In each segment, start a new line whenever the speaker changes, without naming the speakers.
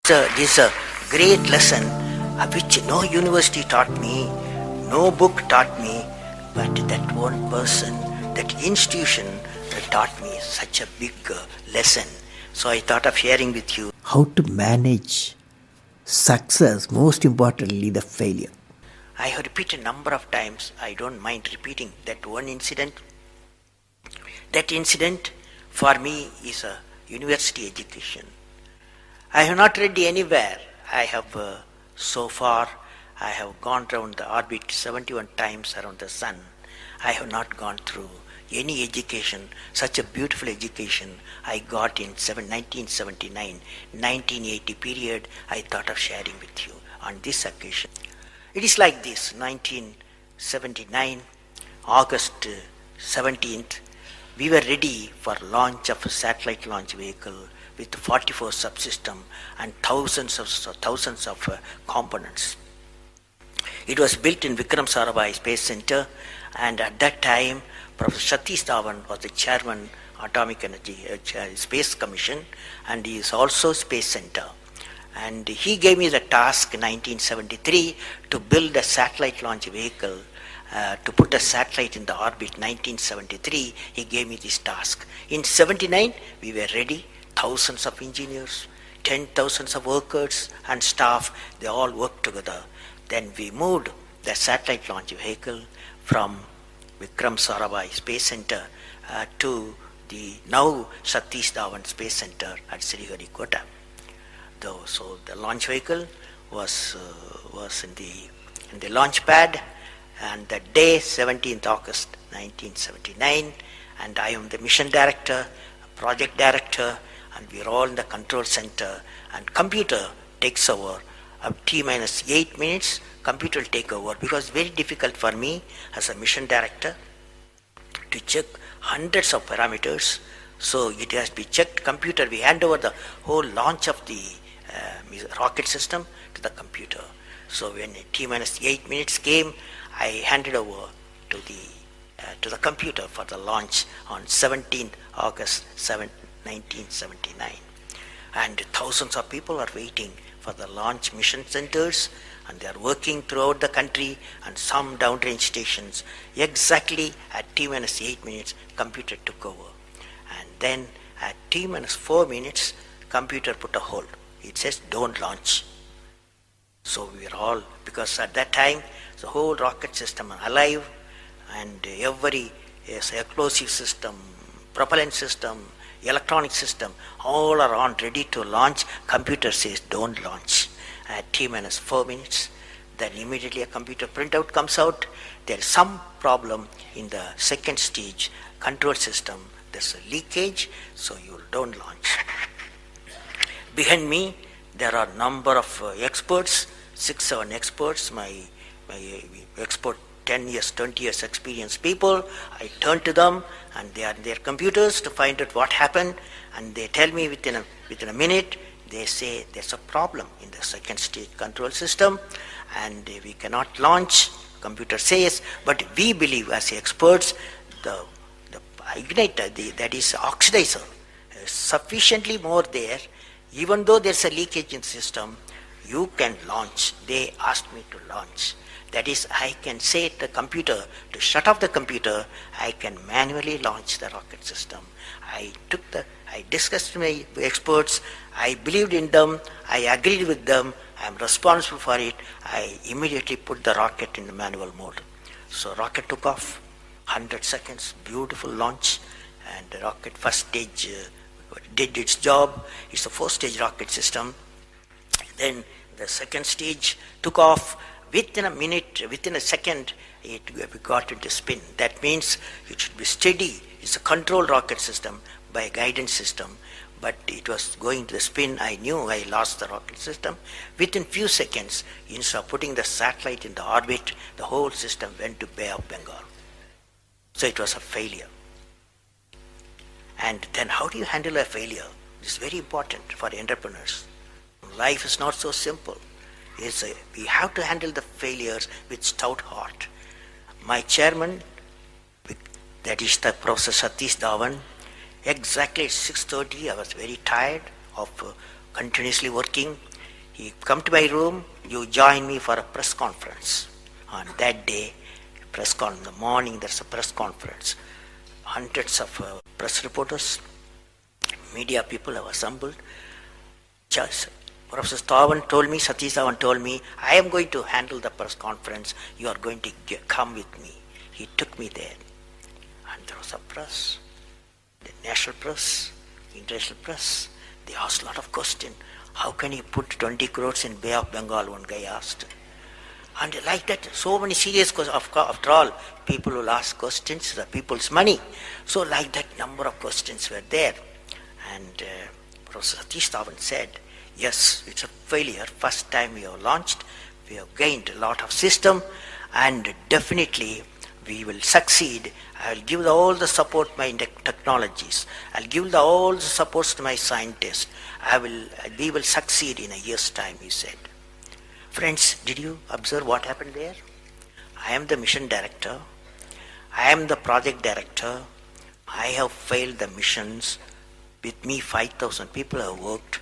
This is a great lesson which no university taught me, no book taught me, but that one person, that institution taught me such a big lesson. So I thought of sharing with you how to manage success, most importantly the failure. I have repeated a number of times, I don't mind repeating that one incident. That incident for me is a university education. I have not read anywhere. I have so far, I have gone around the orbit 71 times around the sun. I have not gone through any education, such a beautiful education I got in 1979, 1980 period. I thought of sharing with you on this occasion. It is like this, 1979, August 17th, we were ready for launch of a satellite launch vehicle with 44 subsystem and thousands of components. It was built in Vikram Sarabhai Space Center, and at that time, Professor Satish Dhawan was the chairman Atomic Energy Space Commission, and he is also Space Center. And he gave me the task in 1973 to build a satellite launch vehicle, to put a satellite in the orbit. 1973, he gave me this task. In 79, we were ready. Thousands of engineers, 10,000 of workers and staff, they all worked together. Then we moved the satellite launch vehicle from Vikram Sarabhai Space Center to the now Satish Dhawan Space Center at Sriharikota. So the launch vehicle was in the launch pad, and the day 17th August 1979, and I am the mission director, project director, and we are all in the control center, and computer takes over. T minus 8 minutes, computer will take over, because it's very difficult for me as a mission director to check hundreds of parameters. So it has to be checked. Computer, we hand over the whole launch of the rocket system to the computer. So when T minus 8 minutes came, I handed over to the computer for the launch on 17th August 1979. And thousands of people are waiting for the launch mission centers, and they are working throughout the country and some downrange stations. Exactly at T minus 8 minutes, computer took over. And then at T minus 4 minutes, computer put a hold. It says, don't launch. So we were all, because at that time, the whole rocket system is alive, and every explosive system, propellant system, electronic system, all are on, ready to launch. Computer says, don't launch. At T minus 4 minutes, then immediately a computer printout comes out. There is some problem in the second stage control system. There's a leakage, so you don't launch. Behind me, there are number of experts, 6-7 experts, my expert 10 years, 20 years experienced people. I turn to them, and they are in their computers to find out what happened, and they tell me within a minute, they say there's a problem in the second stage control system and we cannot launch. Computer says, but we believe as experts, the igniter, that is oxidizer, is sufficiently more there. Even though there's a leakage in the system, you can launch. They asked me to launch. That is, I can say to the computer to shut off the computer. I can manually launch the rocket system. I discussed with my experts. I believed in them. I agreed with them. I am responsible for it. I immediately put the rocket in the manual mode. So rocket took off, 100 seconds, beautiful launch, and the rocket first stage did its job. It's a 4-stage rocket system. Then the second stage took off. Within a minute, within a second, we got into spin. That means it should be steady. It's a controlled rocket system by a guidance system, but it was going to the spin. I knew I lost the rocket system. Within few seconds, instead of putting the satellite in the orbit, the whole system went to Bay of Bengal. So it was a failure. And then how do you handle a failure? It's very important for entrepreneurs. Life is not so simple. We have to handle the failures with stout heart. My chairman, that is the Professor Satish Dhawan, exactly at 6:30, I was very tired of continuously working. He come to my room, you join me for a press conference. On that day, in the morning there's a press conference. Hundreds of press reporters, media people have assembled. Just Professor Satish Dhawan told me, I am going to handle the press conference. You are going to come with me. He took me there. And there was a press, the national press, international press. They asked a lot of questions. How can you put 20 crores in Bay of Bengal, one guy asked. And like that, so many serious questions. After all, people will ask questions, the people's money. So like that, number of questions were there. And Professor Satish Dhawan said, yes, it's a failure. First time we have launched, we have gained a lot of system, and definitely we will succeed. I will give all the support to my technologies. I'll give all the supports to my scientists. We will succeed in a year's time, he said. Friends, did you observe what happened there? I am the mission director. I am the project director. I have failed the missions. With me, 5,000 people have worked.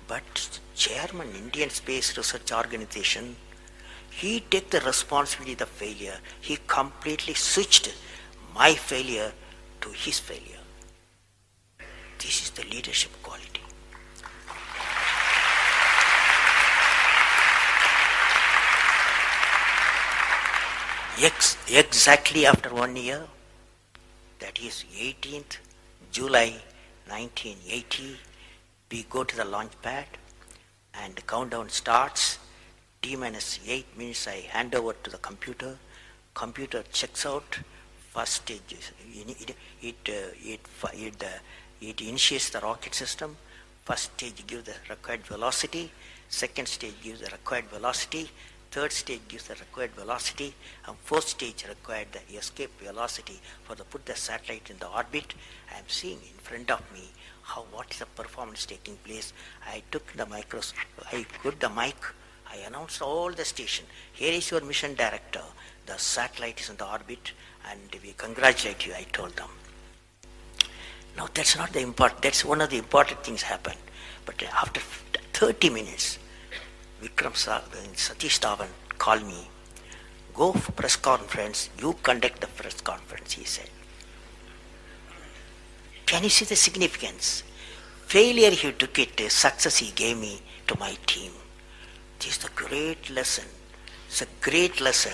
But chairman, Indian Space Research Organization, he took the responsibility of the failure. He completely switched my failure to his failure. This is the leadership quality. Exactly after 1 year, that is 18th July 1980, we go to the launch pad and the countdown starts. T-minus 8 minutes I hand over to the computer. Computer checks out. First stage, it initiates the rocket system. First stage gives the required velocity. Second stage gives the required velocity. Third stage gives the required velocity, and fourth stage required the escape velocity for the put the satellite in the orbit. I am seeing in front of me what is the performance taking place. I took the I put the mic, I announced all the station. Here is your mission director. The satellite is in the orbit, and we congratulate you, I told them. Now that's not the important, that's one of the important things happened. But after 30 minutes, Satish Dhawan called me, go for press conference, you conduct the press conference, he said. Can you see the significance? Failure he took it, success he gave me to my team. This is the great lesson. It's a great lesson.